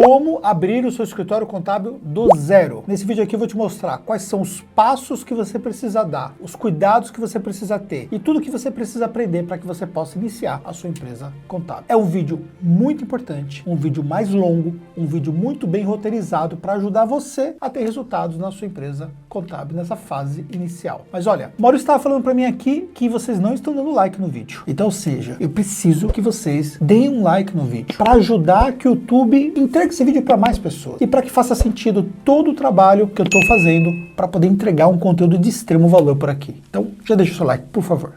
Como abrir o seu escritório contábil do zero. Nesse vídeo aqui eu vou te mostrar quais são os passos que você precisa dar, os cuidados que você precisa ter e tudo que você precisa aprender para que você possa iniciar a sua empresa contábil. É um vídeo muito importante, um vídeo mais longo, um vídeo muito bem roteirizado para ajudar você a ter resultados na sua empresa contábil nessa fase inicial. Mas olha, o Mauro estava falando para mim aqui que vocês não estão dando like no vídeo. Então, ou seja, eu preciso que vocês deem um like no vídeo para ajudar que o YouTube entregue esse vídeo para mais pessoas e para que faça sentido todo o trabalho que eu estou fazendo para poder entregar um conteúdo de extremo valor por aqui. Então, já deixa o seu like, por favor.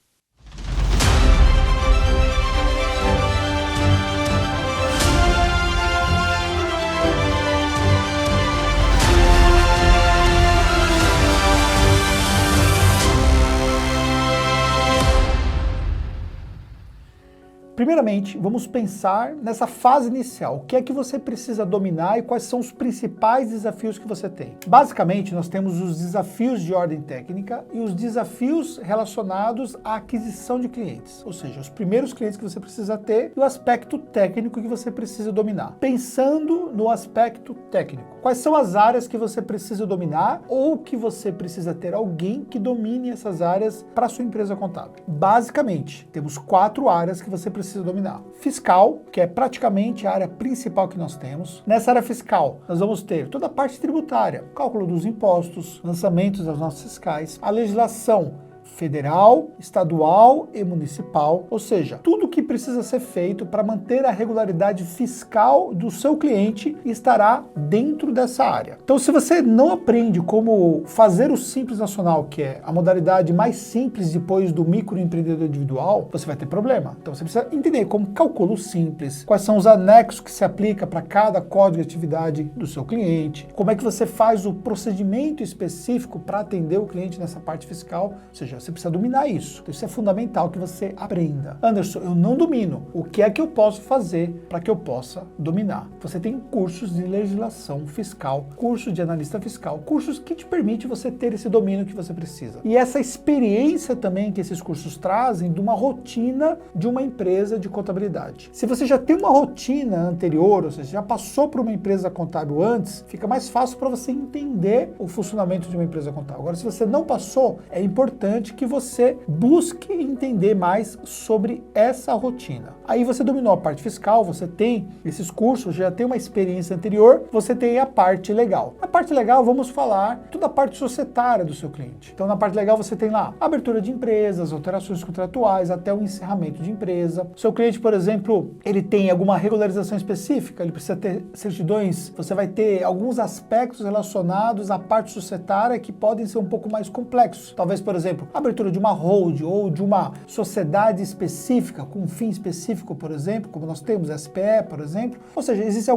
Primeiramente, vamos pensar nessa fase inicial. O que é que você precisa dominar e quais são os principais desafios que você tem? Basicamente, nós temos os desafios de ordem técnica e os desafios relacionados à aquisição de clientes. Ou seja, os primeiros clientes que você precisa ter e o aspecto técnico que você precisa dominar. Pensando no aspecto técnico, quais são as áreas que você precisa dominar ou que você precisa ter alguém que domine essas áreas para a sua empresa contábil? Basicamente, temos 4 áreas que você precisa dominar. Fiscal, que é praticamente a área principal que nós temos. Nessa área fiscal, nós vamos ter toda a parte tributária, cálculo dos impostos, lançamentos das notas fiscais, a legislação federal, estadual e municipal, ou seja, tudo que precisa ser feito para manter a regularidade fiscal do seu cliente estará dentro dessa área. Então, se você não aprende como fazer o Simples Nacional, que é a modalidade mais simples depois do microempreendedor individual, você vai ter problema. Então, você precisa entender como calcula o Simples, quais são os anexos que se aplica para cada código de atividade do seu cliente, como é que você faz o procedimento específico para atender o cliente nessa parte fiscal, ou seja, você precisa dominar isso. Então, isso é fundamental que você aprenda. Anderson, eu não domino. O que é que eu posso fazer para que eu possa dominar? Você tem cursos de legislação fiscal, cursos de analista fiscal, cursos que te permitem você ter esse domínio que você precisa. E essa experiência também que esses cursos trazem de uma rotina de uma empresa de contabilidade. Se você já tem uma rotina anterior, ou seja, já passou por uma empresa contábil antes, fica mais fácil para você entender o funcionamento de uma empresa contábil. Agora, se você não passou, é importante que você busque entender mais sobre essa rotina. Aí você dominou a parte fiscal, você tem esses cursos, já tem uma experiência anterior, você tem a parte legal. Na parte legal, vamos falar toda a parte societária do seu cliente. Então, na parte legal, você tem lá a abertura de empresas, alterações contratuais, até o encerramento de empresa. Seu cliente, por exemplo, ele tem alguma regularização específica, ele precisa ter certidões, você vai ter alguns aspectos relacionados à parte societária que podem ser um pouco mais complexos. Talvez, por exemplo, a abertura de uma hold ou de uma sociedade específica, com um fim específico, por exemplo, como nós temos SPE, por exemplo. Ou seja, existem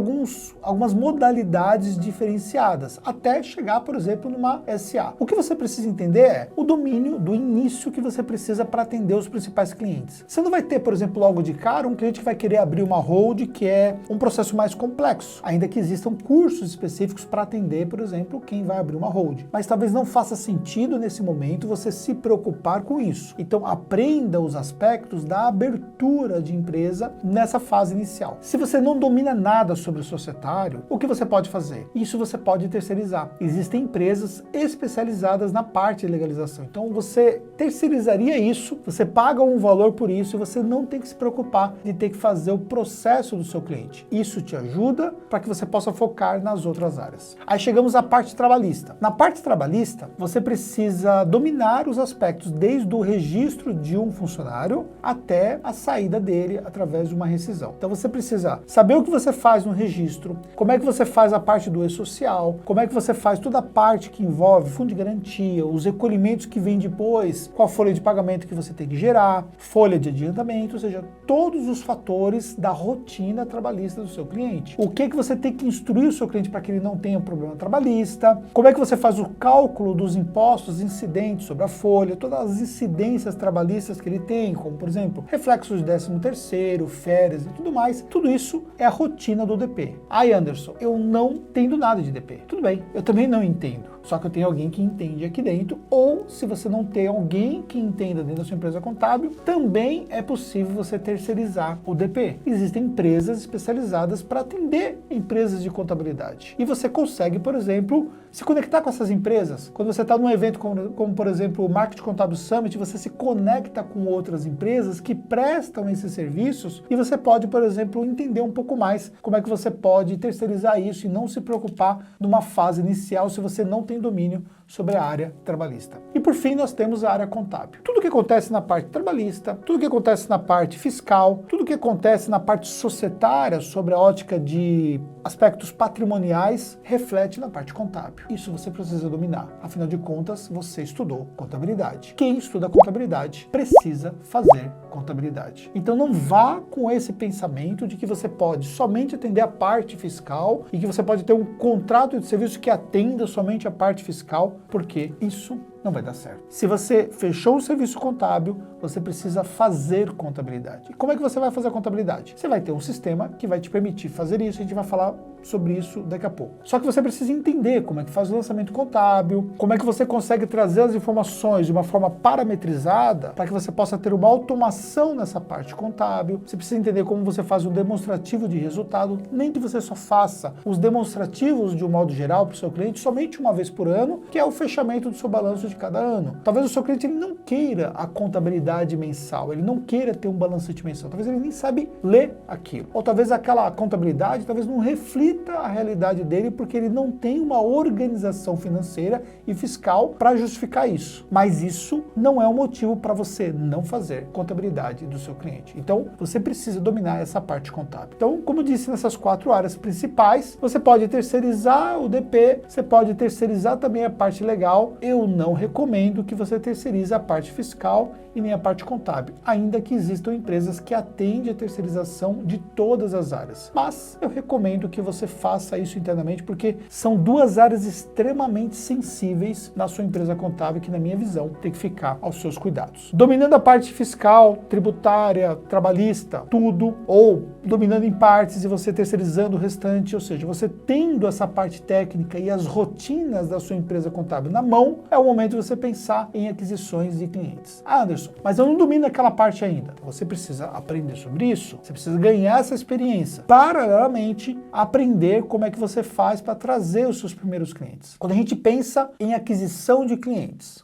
algumas modalidades diferenciadas, até chegar, por exemplo, numa SA. O que você precisa entender é o domínio do início que você precisa para atender os principais clientes. Você não vai ter, por exemplo, logo de cara, um cliente que vai querer abrir uma hold, que é um processo mais complexo, ainda que existam cursos específicos para atender, por exemplo, quem vai abrir uma hold. Mas talvez não faça sentido nesse momento você se preocupar com isso. Então, aprenda os aspectos da abertura de empresa nessa fase inicial. Se você não domina nada sobre o societário, o que você pode fazer? Isso você pode terceirizar. Existem empresas especializadas na parte de legalização. Então, você terceirizaria isso, você paga um valor por isso e você não tem que se preocupar de ter que fazer o processo do seu cliente. Isso te ajuda para que você possa focar nas outras áreas. Aí chegamos à parte trabalhista. Na parte trabalhista, você precisa dominar os aspectos desde o registro de um funcionário até a saída dele através de uma rescisão. Então você precisa saber o que você faz no registro, como é que você faz a parte do e-social, como é que você faz toda a parte que envolve fundo de garantia, os recolhimentos que vêm depois, qual a folha de pagamento que você tem que gerar, folha de adiantamento, ou seja, todos os fatores da rotina trabalhista do seu cliente. O que você tem que instruir o seu cliente para que ele não tenha um problema trabalhista, como é que você faz o cálculo dos impostos incidentes sobre a folha, folha, todas as incidências trabalhistas que ele tem, como por exemplo, reflexos de 13º, férias e tudo mais, tudo isso é a rotina do DP. Aí, Anderson, eu não entendo nada de DP. Tudo bem, eu também não entendo. Só que eu tenho alguém que entende aqui dentro, ou se você não tem alguém que entenda dentro da sua empresa contábil, também é possível você terceirizar o DP. Existem empresas especializadas para atender empresas de contabilidade. E você consegue, por exemplo, se conectar com essas empresas. Quando você está num evento como, por exemplo, o Marketing Contábil Summit, você se conecta com outras empresas que prestam esses serviços e você pode, por exemplo, entender um pouco mais como é que você pode terceirizar isso e não se preocupar numa fase inicial se você não tem domínio sobre a área trabalhista. E por fim, nós temos a área contábil. Tudo que acontece na parte trabalhista, tudo que acontece na parte fiscal, tudo que acontece na parte societária sobre a ótica de aspectos patrimoniais, reflete na parte contábil. Isso você precisa dominar. Afinal de contas, você estudou contabilidade. Quem estuda contabilidade precisa fazer contabilidade. Então não vá com esse pensamento de que você pode somente atender a parte fiscal e que você pode ter um contrato de serviço que atenda somente a parte fiscal, porque isso não vai dar certo. Se você fechou o serviço contábil, você precisa fazer contabilidade. E como é que você vai fazer a contabilidade? Você vai ter um sistema que vai te permitir fazer isso, a gente vai falar sobre isso daqui a pouco. Só que você precisa entender como é que faz o lançamento contábil, como é que você consegue trazer as informações de uma forma parametrizada para que você possa ter uma automação nessa parte contábil. Você precisa entender como você faz um demonstrativo de resultado, nem que você só faça os demonstrativos de um modo geral para o seu cliente somente uma vez por ano, que é o fechamento do seu balanço de cada ano. Talvez o seu cliente ele não queira a contabilidade mensal, ele não queira ter um balancete mensal, talvez ele nem sabe ler aquilo. Ou talvez aquela contabilidade talvez não reflita a realidade dele porque ele não tem uma organização financeira e fiscal para justificar isso. Mas isso não é um motivo para você não fazer contabilidade do seu cliente. Então, você precisa dominar essa parte contábil. Então, como eu disse, nessas 4 áreas principais, você pode terceirizar o DP, você pode terceirizar também a parte legal. Eu não recomendo que você terceirize a parte fiscal e nem a parte contábil, ainda que existam empresas que atendem a terceirização de todas as áreas. Mas eu recomendo que você faça isso internamente, porque são 2 áreas extremamente sensíveis na sua empresa contábil que, na minha visão, tem que ficar aos seus cuidados. Dominando a parte fiscal, tributária, trabalhista, tudo, ou dominando em partes e você terceirizando o restante, ou seja, você tendo essa parte técnica e as rotinas da sua empresa contábil na mão, é o momento de você pensar em aquisições de clientes. Ah, Anderson, mas eu não domino aquela parte ainda. Você precisa aprender sobre isso, você precisa ganhar essa experiência. Paralelamente, aprender como é que você faz para trazer os seus primeiros clientes. Quando a gente pensa em aquisição de clientes,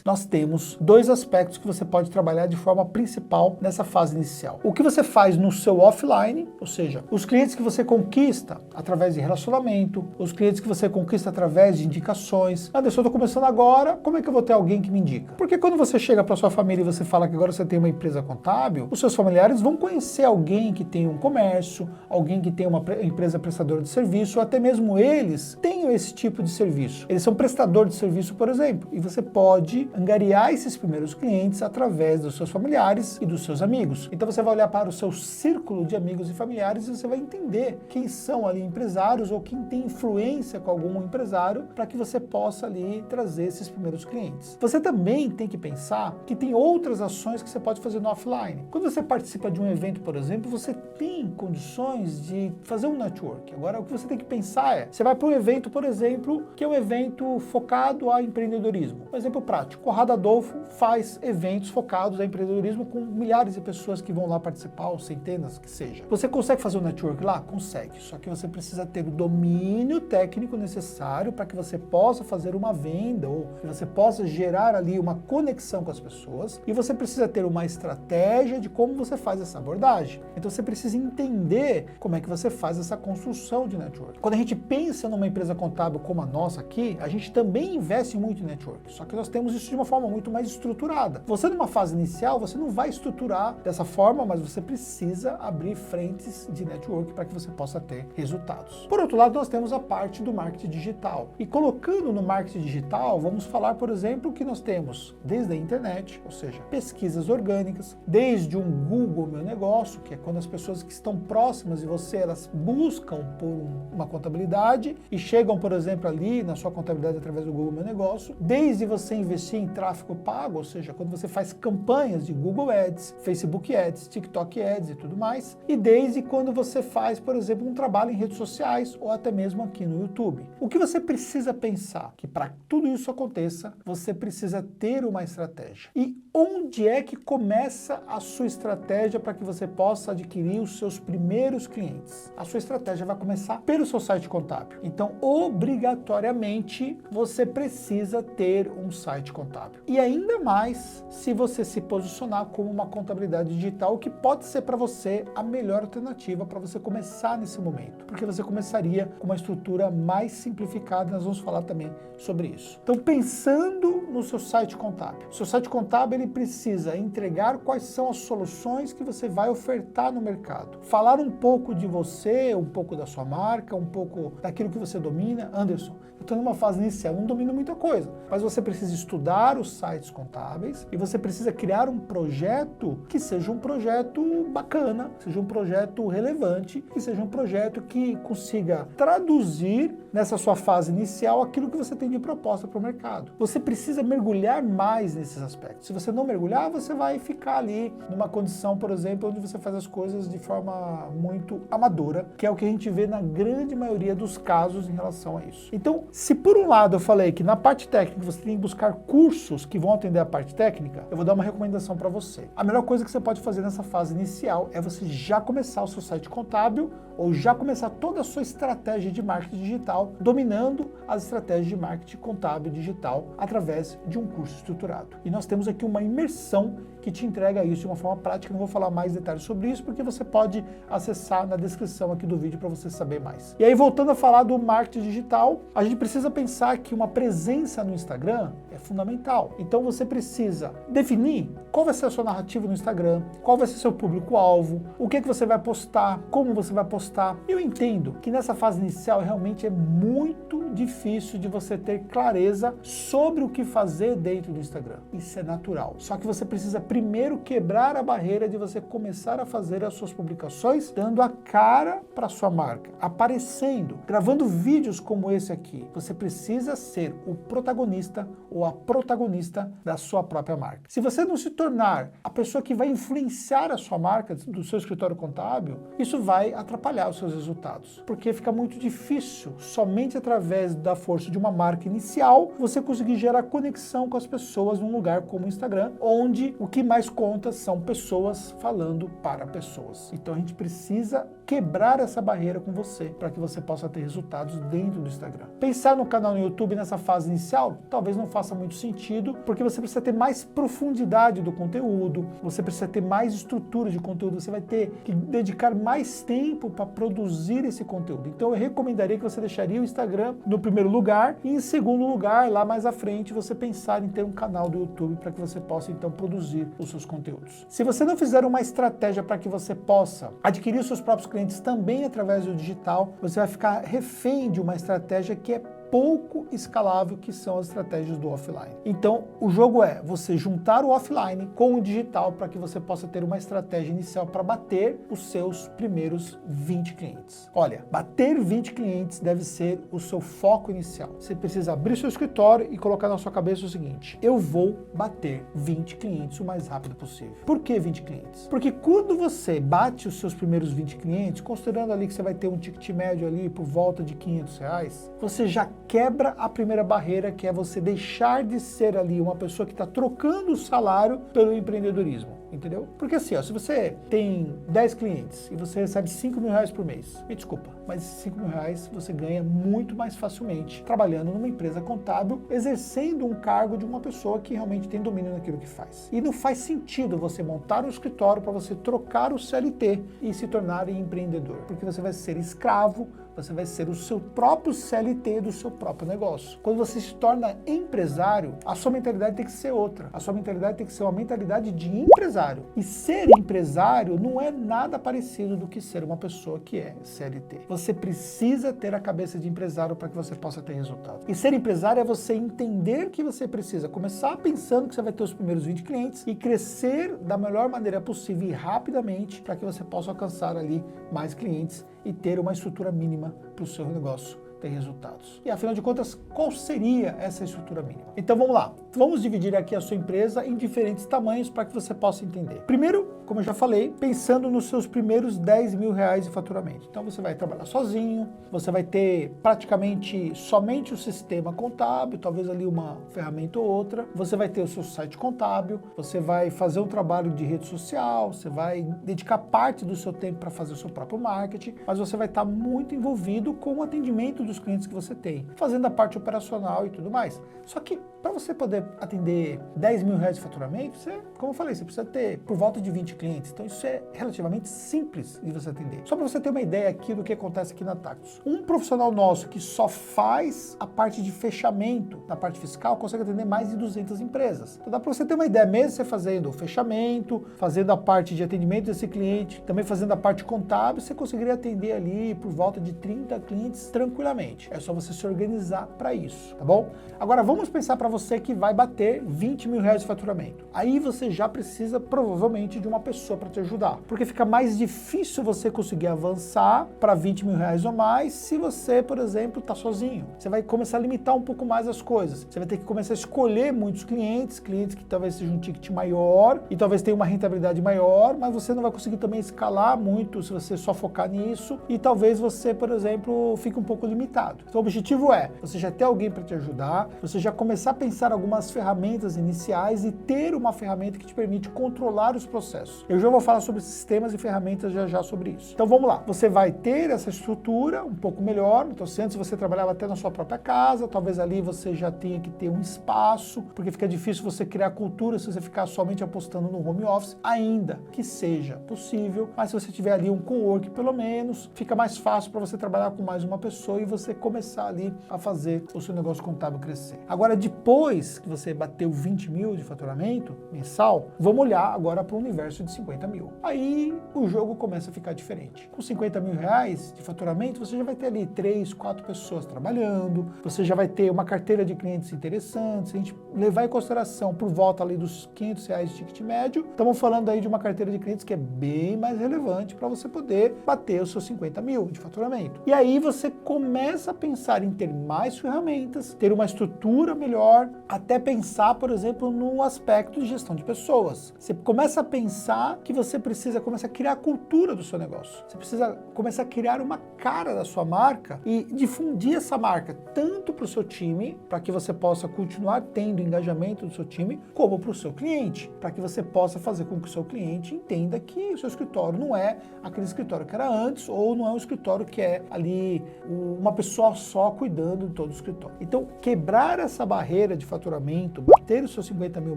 nós temos 2 aspectos que você pode trabalhar de forma principal nessa fase inicial. O que você faz no seu offline, ou seja, os clientes que você conquista através de relacionamento, os clientes que você conquista através de indicações. Anderson, eu estou começando agora, como é que eu vou ter alguém que me indica? Porque quando você chega para sua família e você fala que agora você tem uma empresa contábil, os seus familiares vão conhecer alguém que tem um comércio, alguém que tem uma empresa prestadora de serviço, ou até mesmo eles têm esse tipo de serviço. Eles são prestadores de serviço, por exemplo, e você pode angariar esses primeiros clientes através dos seus familiares e dos seus amigos. Então você vai olhar para o seu círculo de amigos e familiares e você vai entender quem são ali empresários ou quem tem influência com algum empresário para que você possa ali trazer esses primeiros clientes. Você também tem que pensar que tem outras ações que você pode fazer no offline. Quando você participa de um evento, por exemplo, você tem condições de fazer um network. Agora, o que você tem que pensar é, você vai para um evento, por exemplo, que é um evento focado a empreendedorismo. Um exemplo prático, Conrado Adolfo faz eventos focados a empreendedorismo com milhares de pessoas que vão lá participar, ou centenas, que seja. Você consegue fazer um network lá? Consegue. Só que você precisa ter o domínio técnico necessário para que você possa fazer uma venda ou que você possa gerar ali uma conexão com as pessoas, e você precisa ter uma estratégia de como você faz essa abordagem. Então você precisa entender como é que você faz essa construção de network. Quando a gente pensa numa empresa contábil como a nossa aqui, a gente também investe muito em network, só que nós temos isso de uma forma muito mais estruturada. Você numa fase inicial, você não vai estruturar dessa forma, mas você precisa abrir frentes de network para que você possa ter resultados. Por outro lado, nós temos a parte do marketing digital. E colocando no marketing marketing digital, vamos falar, por exemplo, que nós temos desde a internet, ou seja, pesquisas orgânicas, desde um Google Meu Negócio, que é quando as pessoas que estão próximas de você, elas buscam por uma contabilidade e chegam, por exemplo, ali na sua contabilidade através do Google Meu Negócio, desde você investir em tráfego pago, ou seja, quando você faz campanhas de Google Ads, Facebook Ads, TikTok Ads e tudo mais, e desde quando você faz, por exemplo, um trabalho em redes sociais ou até mesmo aqui no YouTube. O que você precisa pensar? Que para tudo isso aconteça, você precisa ter uma estratégia. E onde é que começa a sua estratégia para que você possa adquirir os seus primeiros clientes? A sua estratégia vai começar pelo seu site contábil. Então, obrigatoriamente, você precisa ter um site contábil. E ainda mais se você se posicionar como uma contabilidade digital, que pode ser para você a melhor alternativa para você começar nesse momento, porque você começaria com uma estrutura mais simplificada, nós vamos falar também sobre isso. Então, pensando no seu site contábil. O seu site contábil, ele precisa entregar quais são as soluções que você vai ofertar no mercado. Falar um pouco de você, um pouco da sua marca, um pouco daquilo que você domina. Anderson, eu estou numa fase inicial, não domino muita coisa, mas você precisa estudar os sites contábeis e você precisa criar um projeto que seja um projeto bacana, seja um projeto relevante, que seja um projeto que consiga traduzir nessa sua fase inicial aquilo que você tem de proposta para o mercado. Você precisa mergulhar mais nesses aspectos. Se você não mergulhar, você vai ficar ali numa condição, por exemplo, onde você faz as coisas de forma muito amadora, que é o que a gente vê na grande maioria dos casos em relação a isso. Então, se por um lado eu falei que na parte técnica você tem que buscar cursos que vão atender a parte técnica, eu vou dar uma recomendação para você. A melhor coisa que você pode fazer nessa fase inicial é você já começar o seu site contábil ou já começar toda a sua estratégia de marketing digital, dominando as estratégias de marketing contábil digital através de um curso estruturado. E nós temos aqui uma imersão que te entrega isso de uma forma prática. Não vou falar mais detalhes sobre isso, porque você pode acessar na descrição aqui do vídeo para você saber mais. E aí, voltando a falar do marketing digital, a gente precisa pensar que uma presença no Instagram é fundamental. Então você precisa definir qual vai ser a sua narrativa no Instagram, qual vai ser seu público-alvo, o que você vai postar, como você vai postar. Eu entendo que nessa fase inicial realmente é muito difícil de você ter clareza sobre o que fazer dentro do Instagram. Isso é natural. Só que você precisa primeiro quebrar a barreira de você começar a fazer as suas publicações dando a cara para sua marca, aparecendo, gravando vídeos como esse aqui. Você precisa ser o protagonista ou a protagonista da sua própria marca. Se você não se tornar a pessoa que vai influenciar a sua marca do seu escritório contábil, isso vai atrapalhar os seus resultados, porque fica muito difícil, somente através da força de uma marca inicial, você conseguir gerar conexão com as pessoas num lugar como o Instagram, onde o que mais conta são pessoas falando para pessoas. Então a gente precisa quebrar essa barreira com você, para que você possa ter resultados dentro do Instagram. Pensar no canal no YouTube nessa fase inicial, talvez não faça muito sentido, porque você precisa ter mais profundidade do conteúdo, você precisa ter mais estrutura de conteúdo, você vai ter que dedicar mais tempo para produzir esse conteúdo. Então eu recomendaria que você deixaria o Instagram no primeiro lugar e em segundo lugar, lá mais à frente, você pensar em ter um canal do YouTube para que você possa então produzir os seus conteúdos. Se você não fizer uma estratégia para que você possa adquirir os seus próprios clientes também através do digital, você vai ficar refém de uma estratégia que é pouco escalável, que são as estratégias do offline. Então, o jogo é você juntar o offline com o digital para que você possa ter uma estratégia inicial para bater os seus primeiros 20 clientes. Olha, bater 20 clientes deve ser o seu foco inicial. Você precisa abrir seu escritório e colocar na sua cabeça o seguinte: eu vou bater 20 clientes o mais rápido possível. Por que 20 clientes? Porque quando você bate os seus primeiros 20 clientes, considerando ali que você vai ter um ticket médio ali por volta de R$500, você já quebra a primeira barreira, que é você deixar de ser ali uma pessoa que está trocando o salário pelo empreendedorismo, entendeu? Porque assim, ó, se você tem 10 clientes e você recebe R$5.000 por mês, me desculpa, mas esses R$5.000 você ganha muito mais facilmente trabalhando numa empresa contábil, exercendo um cargo de uma pessoa que realmente tem domínio naquilo que faz. E não faz sentido você montar um escritório para você trocar o CLT e se tornar empreendedor, porque você vai ser escravo, você vai ser o seu próprio CLT do seu próprio negócio. Quando você se torna empresário, a sua mentalidade tem que ser outra. A sua mentalidade tem que ser uma mentalidade de empresário. empresário. E ser empresário não é nada parecido do que ser uma pessoa que é CLT. Você precisa ter a cabeça de empresário para que você possa ter resultado. E ser empresário é você entender que você precisa começar pensando que você vai ter os primeiros 20 clientes e crescer da melhor maneira possível e rapidamente para que você possa alcançar ali mais clientes e ter uma estrutura mínima para o seu negócio ter resultados. E afinal de contas, qual seria essa estrutura mínima? Então vamos lá. Vamos dividir aqui a sua empresa em diferentes tamanhos para que você possa entender. Primeiro, como eu já falei, pensando nos seus primeiros 10 mil reais de faturamento. Então você vai trabalhar sozinho, você vai ter praticamente somente o sistema contábil, talvez ali uma ferramenta ou outra, você vai ter o seu site contábil, você vai fazer um trabalho de rede social, você vai dedicar parte do seu tempo para fazer o seu próprio marketing, mas você vai estar muito envolvido com o atendimento dos clientes que você tem, fazendo a parte operacional e tudo mais. Só que para você poder atender 10 mil reais de faturamento, você, como eu falei, você precisa ter por volta de 20 clientes. Então isso é relativamente simples de você atender. Só para você ter uma ideia aqui do que acontece aqui na Tactus. Um profissional nosso que só faz a parte de fechamento na parte fiscal consegue atender mais de 200 empresas. Então dá para você ter uma ideia, mesmo você fazendo o fechamento, fazendo a parte de atendimento desse cliente, também fazendo a parte contábil, você conseguiria atender ali por volta de 30 clientes tranquilamente. É só você se organizar para isso, tá bom? Agora vamos pensar para você que vai bater 20 mil reais de faturamento. Aí você já precisa provavelmente de uma pessoa para te ajudar, porque fica mais difícil você conseguir avançar para 20 mil reais ou mais se você, por exemplo, está sozinho. Você vai começar a limitar um pouco mais as coisas. Você vai ter que começar a escolher muitos clientes que talvez sejam um ticket maior e talvez tenha uma rentabilidade maior, mas você não vai conseguir também escalar muito se você só focar nisso e talvez você, por exemplo, fique um pouco limitado. Então o objetivo é você já ter alguém para te ajudar, você já começar a pensar algumas ferramentas iniciais e ter uma ferramenta que te permite controlar os processos. Eu já vou falar sobre sistemas e ferramentas já sobre isso. Então vamos lá, você vai ter essa estrutura um pouco melhor, então se antes você trabalhava até na sua própria casa, talvez ali você já tenha que ter um espaço, porque fica difícil você criar cultura se você ficar somente apostando no home office, ainda que seja possível, mas se você tiver ali um cowork pelo menos, fica mais fácil para você trabalhar com mais uma pessoa e você começar ali a fazer o seu negócio contábil crescer. Agora, depois que você bateu 20 mil de faturamento mensal, vamos olhar agora para o universo de 50 mil. Aí o jogo começa a ficar diferente. Com 50 mil reais de faturamento, você já vai ter ali 3, 4 pessoas trabalhando, você já vai ter uma carteira de clientes interessantes, se a gente levar em consideração por volta ali dos 500 reais de ticket médio, estamos falando aí de uma carteira de clientes que é bem mais relevante para você poder bater os seus 50 mil de faturamento. E aí você começa a pensar em ter mais ferramentas, ter uma estrutura melhor, até pensar, por exemplo, no aspecto de gestão de pessoas. Você começa a pensar que você precisa começar a criar a cultura do seu negócio. Você precisa começar a criar uma cara da sua marca e difundir essa marca tanto para o seu time, para que você possa continuar tendo engajamento do seu time, como para o seu cliente, para que você possa fazer com que o seu cliente entenda que o seu escritório não é aquele escritório que era antes, ou não é um escritório que é ali uma pessoa só cuidando de todo o escritório. Então, quebrar essa barreira de faturamento, bater os seus 50 mil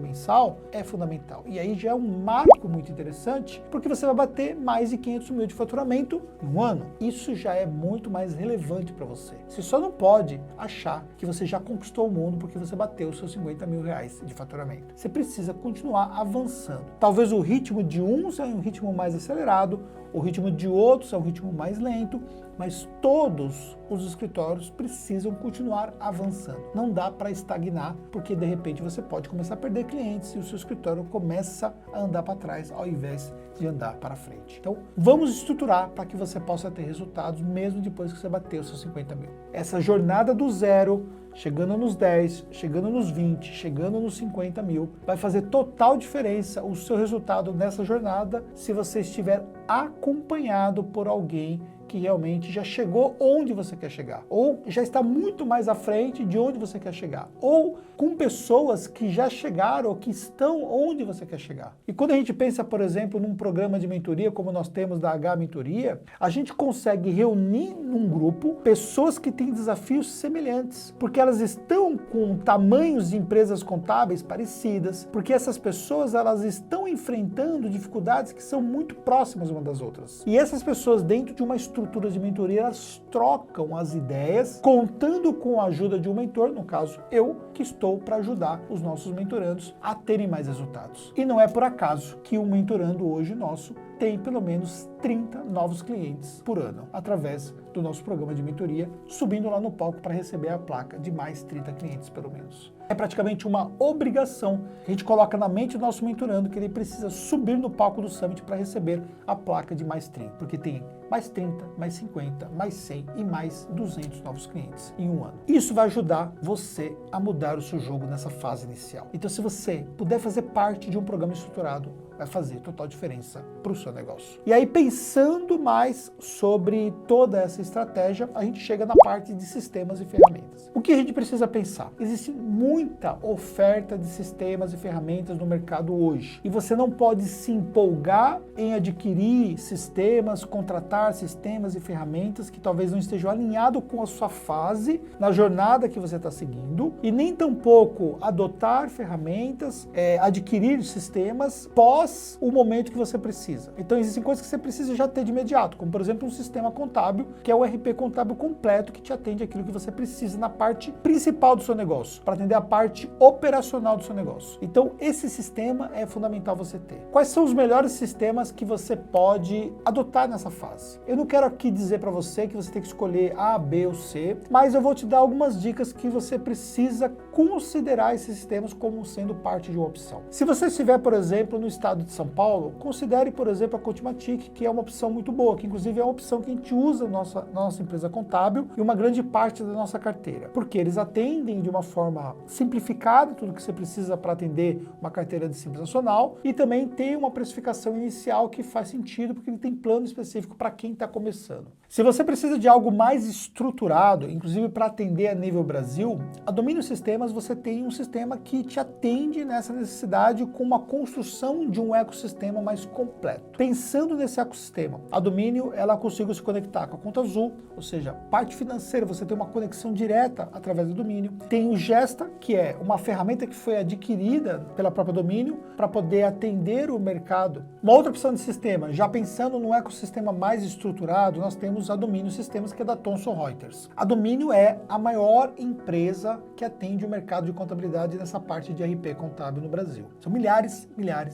mensal é fundamental. E aí já é um marco muito interessante, porque você vai bater mais de 500 mil de faturamento em um ano. Isso já é muito mais relevante para você. Você só não pode achar que você já conquistou o mundo porque você bateu os seus 50 mil reais de faturamento. Você precisa continuar avançando. Talvez o ritmo de uns é um ritmo mais acelerado, o ritmo de outros é um ritmo mais lento, mas todos os escritórios precisam continuar avançando. Não dá para estagnar, porque de repente você pode começar a perder clientes e o seu escritório começa a andar para trás ao invés de andar para frente. Então, vamos estruturar para que você possa ter resultados mesmo depois que você bater os seus 50 mil. Essa jornada do zero, chegando nos 10, chegando nos 20, chegando nos 50 mil, vai fazer total diferença o seu resultado nessa jornada se você estiver acompanhado por alguém que realmente já chegou onde você quer chegar, ou já está muito mais à frente de onde você quer chegar, ou com pessoas que já chegaram ou que estão onde você quer chegar. E quando a gente pensa, por exemplo, num programa de mentoria como nós temos da H Mentoria, a gente consegue reunir num grupo pessoas que têm desafios semelhantes, porque elas estão com tamanhos de empresas contábeis parecidas, porque essas pessoas elas estão enfrentando dificuldades que são muito próximas uma das outras. E essas pessoas dentro de uma estrutura estruturas de mentoria, elas trocam as ideias, contando com a ajuda de um mentor, no caso eu, que estou para ajudar os nossos mentorandos a terem mais resultados. E não é por acaso que um mentorando hoje nosso tem pelo menos 30 novos clientes por ano, através do nosso programa de mentoria, subindo lá no palco para receber a placa de mais 30 clientes pelo menos. É praticamente uma obrigação que a gente coloca na mente do nosso mentorando que ele precisa subir no palco do Summit para receber a placa de mais 30, porque tem mais 30, mais 50, mais 100 e mais 200 novos clientes em um ano. Isso vai ajudar você a mudar o seu jogo nessa fase inicial. Então, se você puder fazer parte de um programa estruturado, vai fazer total diferença para o seu negócio. E aí, pensando mais sobre toda essa estratégia, a gente chega na parte de sistemas e ferramentas. O que a gente precisa pensar? Existe muita oferta de sistemas e ferramentas no mercado hoje. E você não pode se empolgar em adquirir sistemas, contratar sistemas e ferramentas que talvez não estejam alinhados com a sua fase, na jornada que você está seguindo, e nem tampouco adotar ferramentas, adquirir sistemas pós o momento que você precisa. Então existem coisas que você precisa já ter de imediato, como por exemplo um sistema contábil, que é o RP contábil completo, que te atende aquilo que você precisa na parte principal do seu negócio, para atender a parte operacional do seu negócio. Então esse sistema é fundamental você ter. Quais são os melhores sistemas que você pode adotar nessa fase? Eu não quero aqui dizer para você que você tem que escolher A, B ou C, mas eu vou te dar algumas dicas que você precisa considerar esses sistemas como sendo parte de uma opção. Se você estiver, por exemplo, no estado de São Paulo, considere, por exemplo, a Cotimatic, que é uma opção muito boa, que inclusive é uma opção que a gente usa na nossa empresa contábil e uma grande parte da nossa carteira, porque eles atendem de uma forma simplificada tudo que você precisa para atender uma carteira de Simples Nacional e também tem uma precificação inicial que faz sentido, porque ele tem plano específico para quem está começando. Se você precisa de algo mais estruturado, inclusive para atender a nível Brasil, a Domínio Sistemas você tem um sistema que te atende nessa necessidade com uma construção de um ecossistema mais completo. Pensando nesse ecossistema, a Domínio ela consegue se conectar com a Conta Azul, ou seja, parte financeira, você tem uma conexão direta através do Domínio. Tem o Gesta, que é uma ferramenta que foi adquirida pela própria Domínio para poder atender o mercado. Uma outra opção de sistema, já pensando num ecossistema mais estruturado, nós temos a Domínio Sistemas, que é da Thomson Reuters. A Domínio é a maior empresa que atende o mercado de contabilidade nessa parte de RP contábil no Brasil. São milhares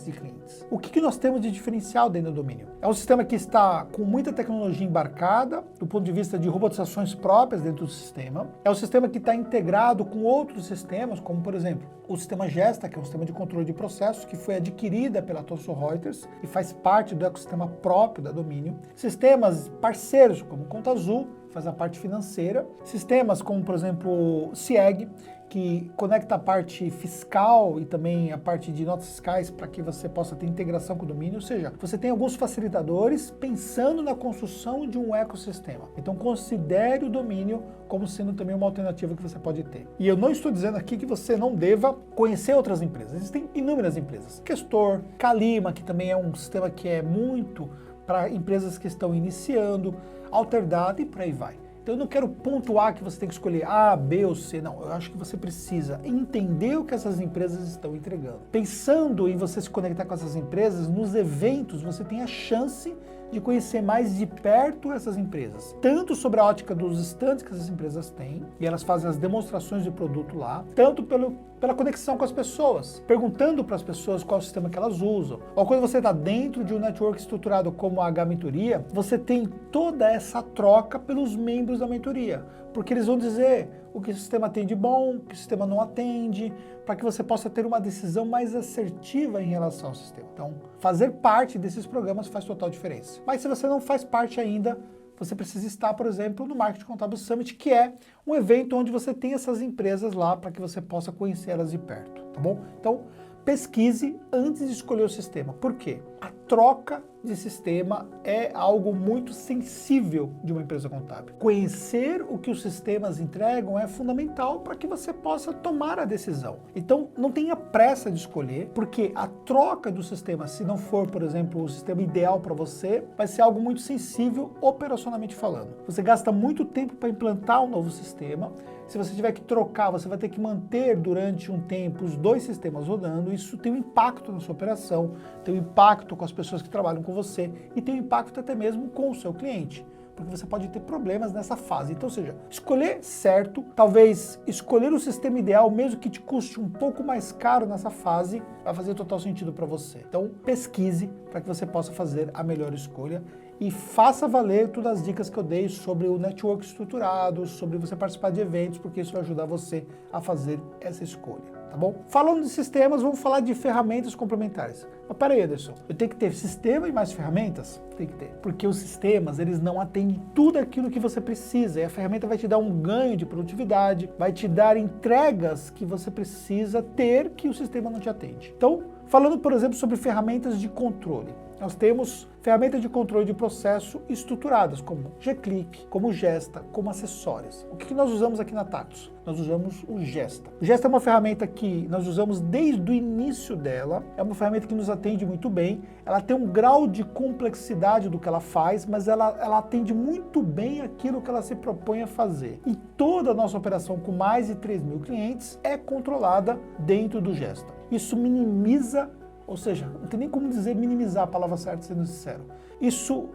de clientes. O que nós temos de diferencial dentro do Domínio? É um sistema que está com muita tecnologia embarcada, do ponto de vista de robotizações próprias dentro do sistema. É um sistema que está integrado com outros sistemas, como por exemplo, o sistema Gesta, que é um sistema de controle de processos, que foi adquirida pela Thomson Reuters e faz parte do ecossistema próprio da Domínio. Sistemas parceiros, como Conta Azul, faz a parte financeira. Sistemas como, por exemplo, o CIEG, que conecta a parte fiscal e também a parte de notas fiscais para que você possa ter integração com o domínio, ou seja, você tem alguns facilitadores pensando na construção de um ecossistema. Então considere o domínio como sendo também uma alternativa que você pode ter. E eu não estou dizendo aqui que você não deva conhecer outras empresas, existem inúmeras empresas. Questor, Calima, que também é um sistema que é muito para empresas que estão iniciando, Alterdata e por aí vai. Então eu não quero pontuar que você tem que escolher A, B ou C, não. Eu acho que você precisa entender o que essas empresas estão entregando. Pensando em você se conectar com essas empresas, nos eventos você tem a chance de conhecer mais de perto essas empresas, tanto sobre a ótica dos estandes que essas empresas têm, e elas fazem as demonstrações de produto lá, tanto pela conexão com as pessoas, perguntando para as pessoas qual é o sistema que elas usam. Ou quando você está dentro de um network estruturado como a H-Mentoria, você tem toda essa troca pelos membros da mentoria, porque eles vão dizer o que o sistema tem de bom, o que o sistema não atende, para que você possa ter uma decisão mais assertiva em relação ao sistema. Então, fazer parte desses programas faz total diferença. Mas se você não faz parte ainda, você precisa estar, por exemplo, no Marketing Contábil Summit, que é um evento onde você tem essas empresas lá para que você possa conhecer elas de perto, tá bom? Então, pesquise antes de escolher o sistema. Por quê? A troca de sistema é algo muito sensível de uma empresa contábil. Conhecer o que os sistemas entregam é fundamental para que você possa tomar a decisão. Então, não tenha pressa de escolher, porque a troca do sistema, se não for, por exemplo, o sistema ideal para você, vai ser algo muito sensível operacionalmente falando. Você gasta muito tempo para implantar um novo sistema. Se você tiver que trocar, você vai ter que manter durante um tempo os dois sistemas rodando. Isso tem um impacto na sua operação, tem um impacto com as pessoas que trabalham com você e tem um impacto até mesmo com o seu cliente. porque você pode ter problemas nessa fase. Então, ou seja, escolher certo, talvez escolher o sistema ideal, mesmo que te custe um pouco mais caro nessa fase, vai fazer total sentido para você. Então, pesquise para que você possa fazer a melhor escolha e faça valer todas as dicas que eu dei sobre o network estruturado, sobre você participar de eventos, porque isso vai ajudar você a fazer essa escolha, tá bom? Falando de sistemas, vamos falar de ferramentas complementares. Mas peraí, Anderson, eu tenho que ter sistema e mais ferramentas? Tem que ter. Porque os sistemas, eles não atendem tudo aquilo que você precisa, e a ferramenta vai te dar um ganho de produtividade, vai te dar entregas que você precisa ter que o sistema não te atende. Então, falando, por exemplo, sobre ferramentas de controle. Nós temos ferramentas de controle de processo estruturadas, como G-Click, como Gesta, como acessórios. O que nós usamos aqui na Tactus? Nós usamos o Gesta. O Gesta é uma ferramenta que nós usamos desde o início dela, é uma ferramenta que nos atende muito bem, ela tem um grau de complexidade do que ela faz, mas ela atende muito bem aquilo que ela se propõe a fazer. E toda a nossa operação com mais de 3.000 clientes é controlada dentro do Gesta. Isso minimiza, ou seja, não tem nem como dizer minimizar a palavra certa, sendo sincero. Isso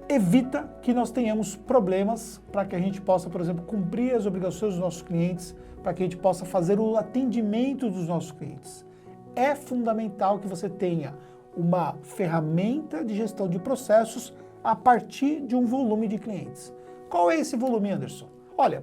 evita que nós tenhamos problemas para que a gente possa, por exemplo, cumprir as obrigações dos nossos clientes, para que a gente possa fazer o atendimento dos nossos clientes. É fundamental que você tenha uma ferramenta de gestão de processos a partir de um volume de clientes. Qual é esse volume, Anderson? Olha,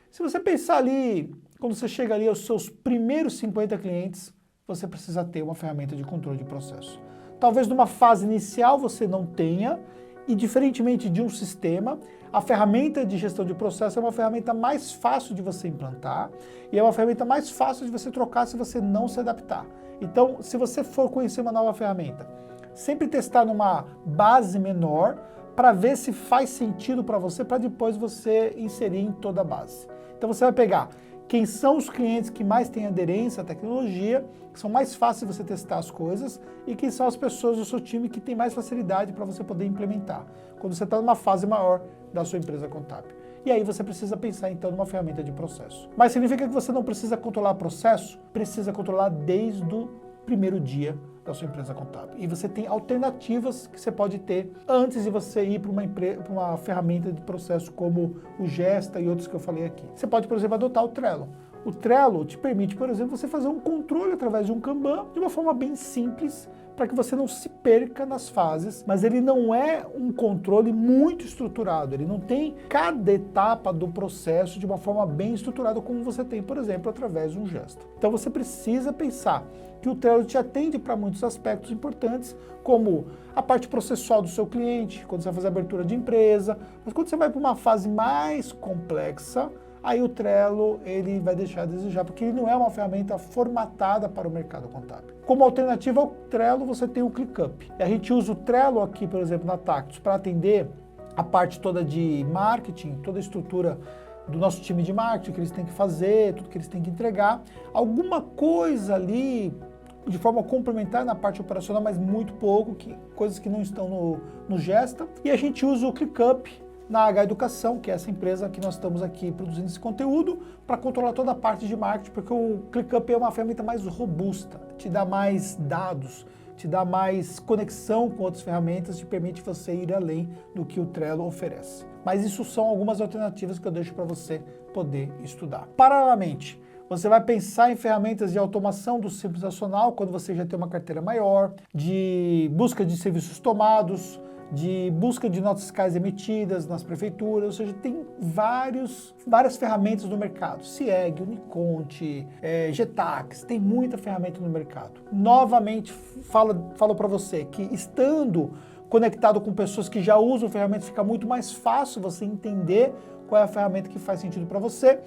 se você pensar ali, quando você chega ali aos seus primeiros 50 clientes, você precisa ter uma ferramenta de controle de processo. Talvez numa fase inicial você não tenha, e diferentemente de um sistema, a ferramenta de gestão de processo é uma ferramenta mais fácil de você implantar e é uma ferramenta mais fácil de você trocar se você não se adaptar. Então, se você for conhecer uma nova ferramenta, sempre testar numa base menor para ver se faz sentido para você, para depois você inserir em toda a base. Então você vai pegar quem são os clientes que mais têm aderência à tecnologia, que são mais fáceis de você testar as coisas, e quem são as pessoas do seu time que têm mais facilidade para você poder implementar, quando você está numa fase maior da sua empresa contábil. E aí você precisa pensar então numa ferramenta de processo. Mas significa que você não precisa controlar processo? Precisa controlar desde o primeiro dia da sua empresa contábil. E você tem alternativas que você pode ter antes de você ir para uma ferramenta de processo como o Gesta e outros que eu falei aqui. Você pode, por exemplo, adotar o Trello. O Trello te permite, por exemplo, você fazer um controle através de um Kanban de uma forma bem simples, para que você não se perca nas fases, mas ele não é um controle muito estruturado, ele não tem cada etapa do processo de uma forma bem estruturada como você tem, por exemplo, através de um Gesta. Então você precisa pensar que o Trello te atende para muitos aspectos importantes, como a parte processual do seu cliente, quando você vai fazer a abertura de empresa, mas quando você vai para uma fase mais complexa, aí o Trello ele vai deixar a desejar, porque ele não é uma ferramenta formatada para o mercado contábil. Como alternativa ao Trello, você tem o ClickUp. E a gente usa o Trello aqui, por exemplo, na Tactus, para atender a parte toda de marketing, toda a estrutura do nosso time de marketing, o que eles têm que fazer, tudo que eles têm que entregar. Alguma coisa ali de forma complementar na parte operacional, mas muito pouco, coisas que não estão no Gesta. E a gente usa o ClickUp na H Educação, que é essa empresa que nós estamos aqui produzindo esse conteúdo, para controlar toda a parte de marketing, porque o ClickUp é uma ferramenta mais robusta, te dá mais dados, te dá mais conexão com outras ferramentas, te permite você ir além do que o Trello oferece. Mas isso são algumas alternativas que eu deixo para você poder estudar. Paralelamente, você vai pensar em ferramentas de automação do Simples Nacional, quando você já tem uma carteira maior, de busca de serviços tomados, de busca de notas fiscais emitidas nas prefeituras, ou seja, tem várias ferramentas no mercado. CIEG, Uniconte, Getax, tem muita ferramenta no mercado. Novamente, falo para você que estando conectado com pessoas que já usam ferramentas, fica muito mais fácil você entender qual é a ferramenta que faz sentido para você.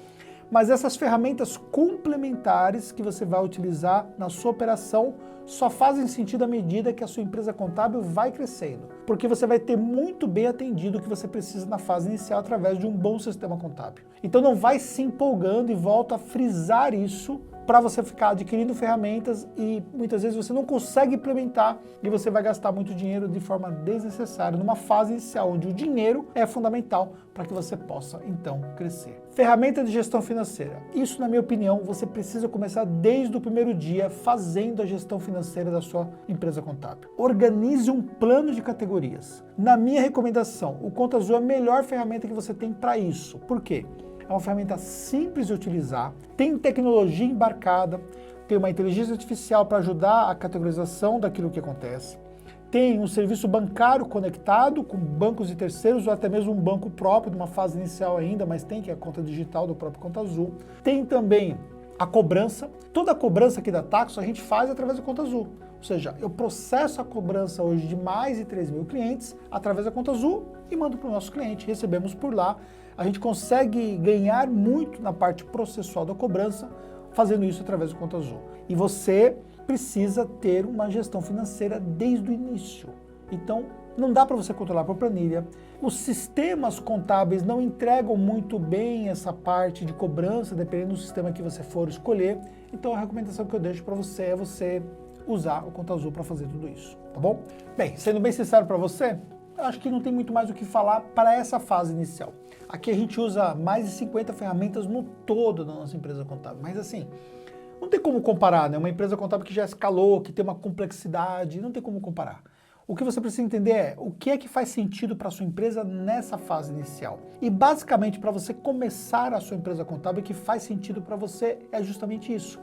Mas essas ferramentas complementares que você vai utilizar na sua operação só fazem sentido à medida que a sua empresa contábil vai crescendo, porque você vai ter muito bem atendido o que você precisa na fase inicial através de um bom sistema contábil. Então não vai se empolgando, e volto a frisar isso para você ficar adquirindo ferramentas e muitas vezes você não consegue implementar e você vai gastar muito dinheiro de forma desnecessária numa fase inicial onde o dinheiro é fundamental para que você possa então crescer. Ferramenta de gestão financeira. Isso, na minha opinião, você precisa começar desde o primeiro dia fazendo a gestão financeira da sua empresa contábil. Organize um plano de categorias. Na minha recomendação, o Conta Azul é a melhor ferramenta que você tem para isso. Por quê? É uma ferramenta simples de utilizar, tem tecnologia embarcada, tem uma inteligência artificial para ajudar a categorização daquilo que acontece, tem um serviço bancário conectado com bancos de terceiros ou até mesmo um banco próprio, numa fase inicial ainda, mas tem, que é a conta digital do próprio Conta Azul. Tem também a cobrança. Toda a cobrança aqui da Taxo a gente faz através do Conta Azul. Ou seja, eu processo a cobrança hoje de mais de 3 mil clientes através da Conta Azul e mando para o nosso cliente, recebemos por lá. A gente consegue ganhar muito na parte processual da cobrança fazendo isso através do Conta Azul. E você precisa ter uma gestão financeira desde o início. Então, não dá para você controlar por planilha. Os sistemas contábeis não entregam muito bem essa parte de cobrança, dependendo do sistema que você for escolher. Então, a recomendação que eu deixo para você é você usar o Conta Azul para fazer tudo isso, tá bom? Bem, sendo bem sincero para você, eu acho que não tem muito mais o que falar para essa fase inicial. Aqui a gente usa mais de 50 ferramentas no todo da nossa empresa contábil, mas assim, não tem como comparar, né? Uma empresa contábil que já escalou, que tem uma complexidade, não tem como comparar. O que você precisa entender é o que é que faz sentido para a sua empresa nessa fase inicial. E basicamente, para você começar a sua empresa contábil, o que faz sentido para você é justamente isso.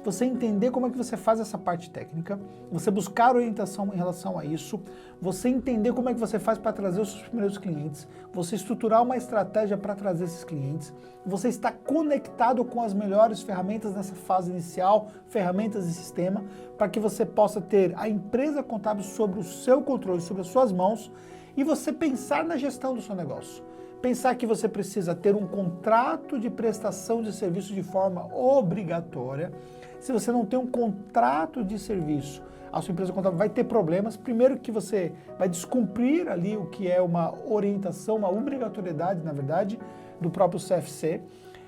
Você entender como é que você faz essa parte técnica, você buscar orientação em relação a isso, você entender como é que você faz para trazer os seus primeiros clientes, você estruturar uma estratégia para trazer esses clientes, você está conectado com as melhores ferramentas nessa fase inicial, ferramentas de sistema, para que você possa ter a empresa contábil sobre o seu controle, sobre as suas mãos, e você pensar na gestão do seu negócio. Pensar que você precisa ter um contrato de prestação de serviço de forma obrigatória. Se você não tem um contrato de serviço, a sua empresa contábil vai ter problemas. Primeiro que você vai descumprir ali o que é uma orientação, uma obrigatoriedade, na verdade, do próprio CFC.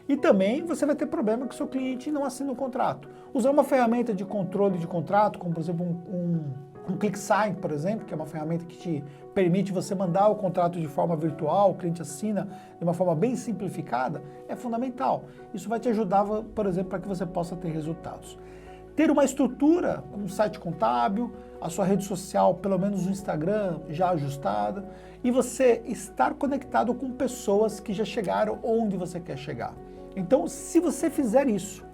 E também você vai ter problema que o seu cliente não assina o contrato. Usar uma ferramenta de controle de contrato, como por exemplo um ClickSign, por exemplo, que é uma ferramenta que te permite você mandar o contrato de forma virtual, o cliente assina de uma forma bem simplificada, é fundamental. Isso vai te ajudar, por exemplo, para que você possa ter resultados. Ter uma estrutura, com um site contábil, a sua rede social, pelo menos o Instagram já ajustada, e você estar conectado com pessoas que já chegaram onde você quer chegar. Então, se você fizer isso,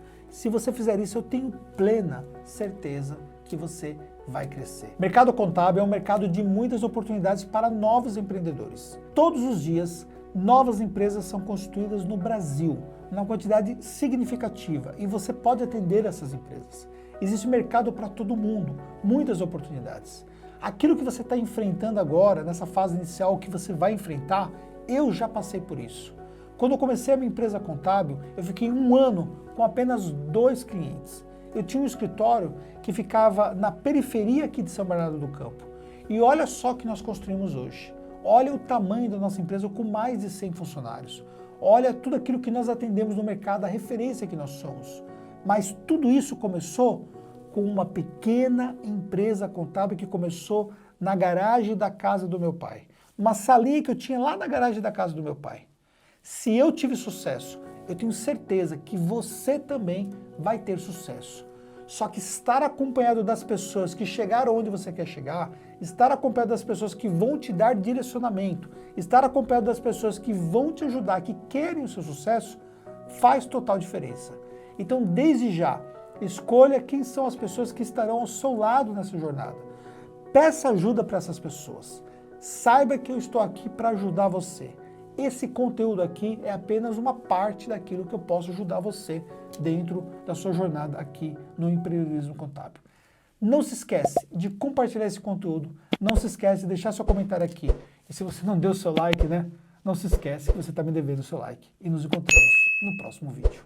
eu tenho plena certeza que você vai crescer. Mercado contábil é um mercado de muitas oportunidades para novos empreendedores. Todos os dias, novas empresas são constituídas no Brasil, numa quantidade significativa, e você pode atender essas empresas. Existe mercado para todo mundo, muitas oportunidades. Aquilo que você está enfrentando agora, nessa fase inicial que você vai enfrentar, eu já passei por isso. Quando eu comecei a minha empresa contábil, eu fiquei 1 ano com apenas 2 clientes. Eu tinha um escritório que ficava na periferia aqui de São Bernardo do Campo. E olha só o que nós construímos hoje. Olha o tamanho da nossa empresa com mais de 100 funcionários. Olha tudo aquilo que nós atendemos no mercado, a referência que nós somos. Mas tudo isso começou com uma pequena empresa contábil que começou na garagem da casa do meu pai. Uma salinha que eu tinha lá na garagem da casa do meu pai. Se eu tive sucesso, eu tenho certeza que você também vai ter sucesso. Só que estar acompanhado das pessoas que chegaram onde você quer chegar, estar acompanhado das pessoas que vão te dar direcionamento, estar acompanhado das pessoas que vão te ajudar, que querem o seu sucesso, faz total diferença. Então, desde já, escolha quem são as pessoas que estarão ao seu lado nessa jornada. Peça ajuda para essas pessoas. Saiba que eu estou aqui para ajudar você. Esse conteúdo aqui é apenas uma parte daquilo que eu posso ajudar você dentro da sua jornada aqui no empreendedorismo contábil. Não se esquece de compartilhar esse conteúdo, não se esquece de deixar seu comentário aqui. E se você não deu seu like, né? Não se esquece que você está me devendo o seu like. E nos encontramos no próximo vídeo.